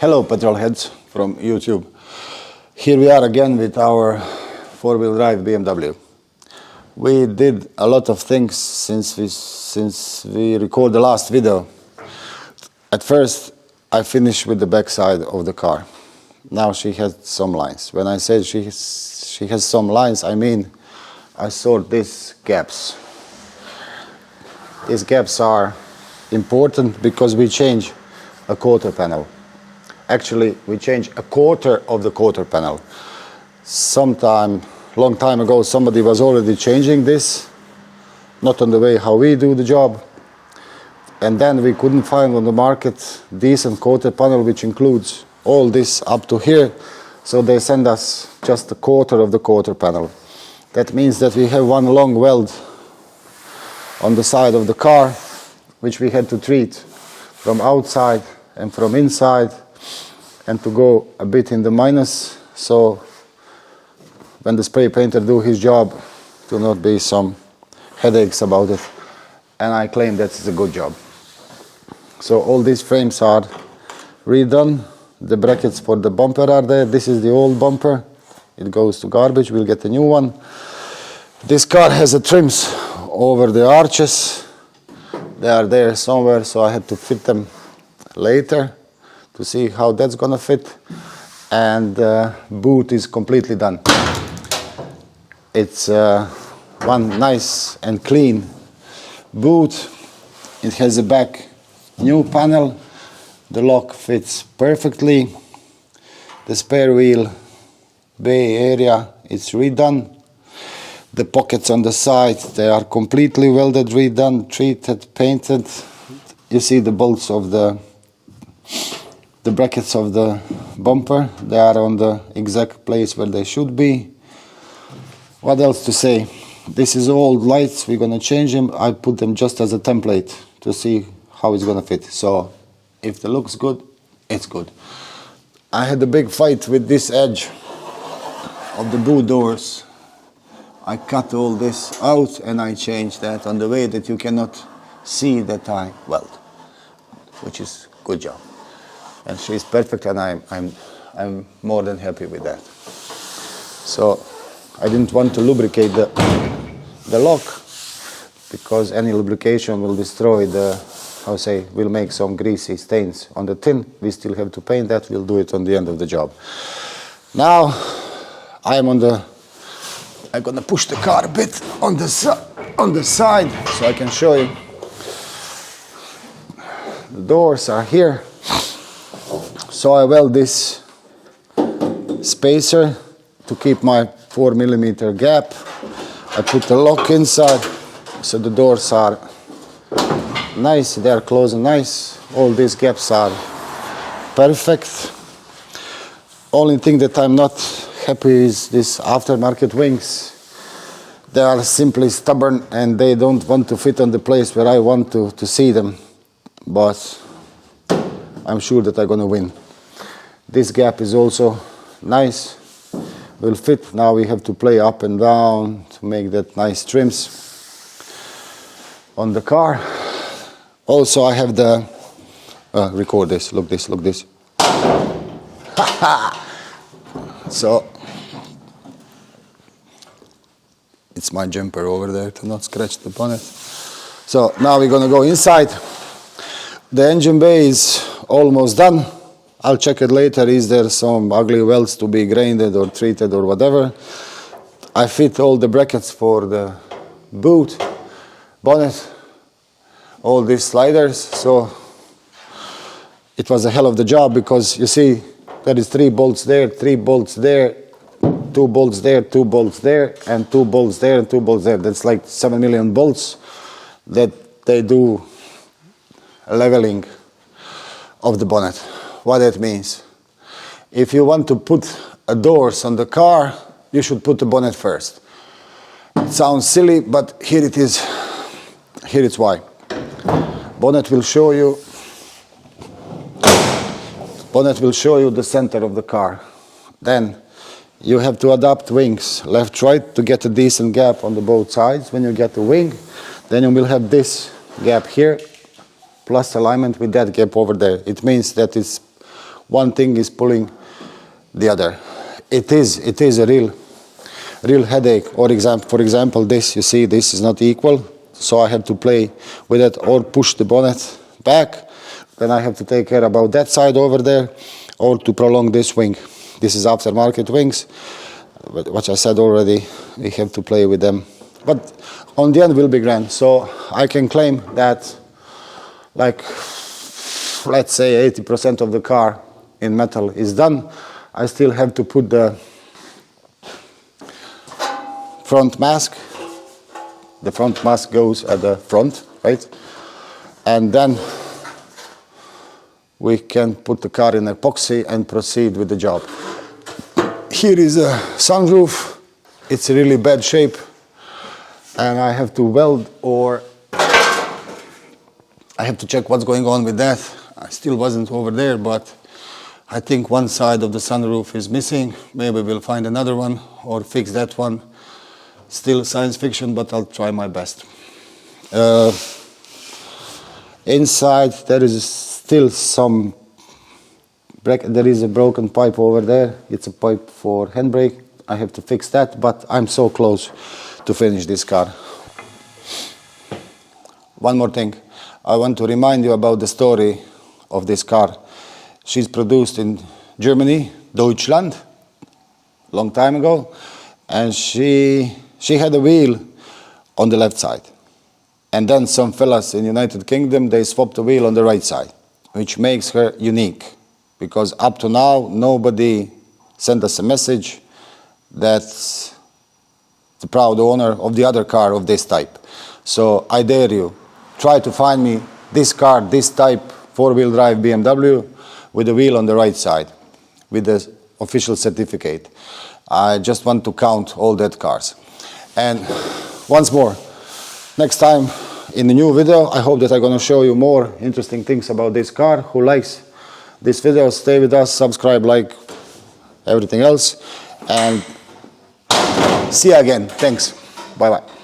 Hello petrol heads from YouTube. Here we are again with our four-wheel drive BMW. We did a lot of things since we recorded the last video. At first I finished with the back side of the car. Now she has some lines. When I say she has some lines, I mean I sort these gaps. These gaps are important because we change a quarter panel. Actually, we change a quarter of the quarter panel. Long time ago, somebody was already changing this, not on the way how we do the job. And then we couldn't find on the market decent quarter panel which includes all this up to here. So they send us just a quarter of the quarter panel. That means that we have one long weld on the side of the car, which we had to treat from outside and from inside, and to go a bit in the minus, so when the spray painter do his job, to not be some headaches about it. And I claim that it's a good job. So all these frames are redone. The brackets for the bumper are there. This is the old bumper. It goes to garbage. We'll get a new one. This car has a trims over the arches. They are there somewhere, so I had to fit them later to see how that's gonna fit. And boot is completely done. It's one nice and clean boot. It has a back new panel. The lock fits perfectly. The spare wheel bay area is redone. The pockets on the side, they are completely welded, redone, treated, painted. You see the bolts of the brackets of the bumper, they are on the exact place where they should be. What else to say? This is old lights, we're gonna change them. I put them just as a template to see how it's gonna fit. So if it looks good, it's good. I had a big fight with this edge of the boot doors. I cut all this out and I changed that on the way that you cannot see that I weld, which is good job. And she's perfect, and I'm more than happy with that. So I didn't want to lubricate the lock, because any lubrication will destroy will make some greasy stains on the tin. We still have to paint that. We'll do it on the end of the job. Now I'm gonna push the car a bit on the side so I can show you. The doors are here. So I weld this spacer to keep my 4mm gap. I put the lock inside, so the doors are nice, they are closed nice. All these gaps are perfect. Only thing that I'm not happy is this aftermarket wings. They are simply stubborn and they don't want to fit on the place where I want to see them. But I'm sure that I'm gonna win. This gap is also nice, will fit. Now we have to play up and down to make that nice trims on the car. Also I have the, record this, look this. So, it's my jumper over there to not scratch the bonnet. So now we're gonna go inside. The engine bay is almost done. I'll check it later, is there some ugly welds to be grinded or treated or whatever. I fit all the brackets for the boot, bonnet, all these sliders. So it was a hell of the job, because you see there is 3 bolts there, 3 bolts there, 2 bolts there, 2 bolts there, and 2 bolts there, and 2 bolts there. That's like 7 million bolts that they do leveling of the bonnet. What that means? If you want to put doors on the car, you should put the bonnet first. It sounds silly, but here it is. Here it's why. Bonnet will show you the center of the car. Then you have to adapt wings left, right to get a decent gap on the both sides. When you get the wing, then you will have this gap here plus alignment with that gap over there. It means that it's one thing is pulling the other. It is a real headache. Or for example, this, you see, this is not equal, so I have to play with it or push the bonnet back. Then I have to take care about that side over there, or to prolong this wing. This is aftermarket wings, but what I said already, we have to play with them. But on the end will be grand. So I can claim that, like, let's say 80% of the car in metal is done. I still have to put the front mask. The front mask goes at the front, right? And then we can put the car in epoxy and proceed with the job. Here is a sunroof. It's in really bad shape, and I have to weld, or I have to check what's going on with that. I still wasn't over there, but I think one side of the sunroof is missing. Maybe we'll find another one or fix that one. Still science fiction, but I'll try my best. Inside there is still some there is a broken pipe over there. It's a pipe for handbrake. I have to fix that, but I'm so close to finish this car. One more thing. I want to remind you about the story of this car. She's produced in Germany, Deutschland, long time ago, and she had a wheel on the left side. And then some fellas in United Kingdom, they swapped the wheel on the right side, which makes her unique, because up to now nobody sent us a message that's the proud owner of the other car of this type. So I dare you, try to find me this car, this type, four-wheel drive BMW with the wheel on the right side, with the official certificate. I just want to count all that cars. And once more, next time in the new video, I hope that I'm going to show you more interesting things about this car. Who likes this video, stay with us, subscribe, like everything else, and see you again. Thanks. Bye-bye.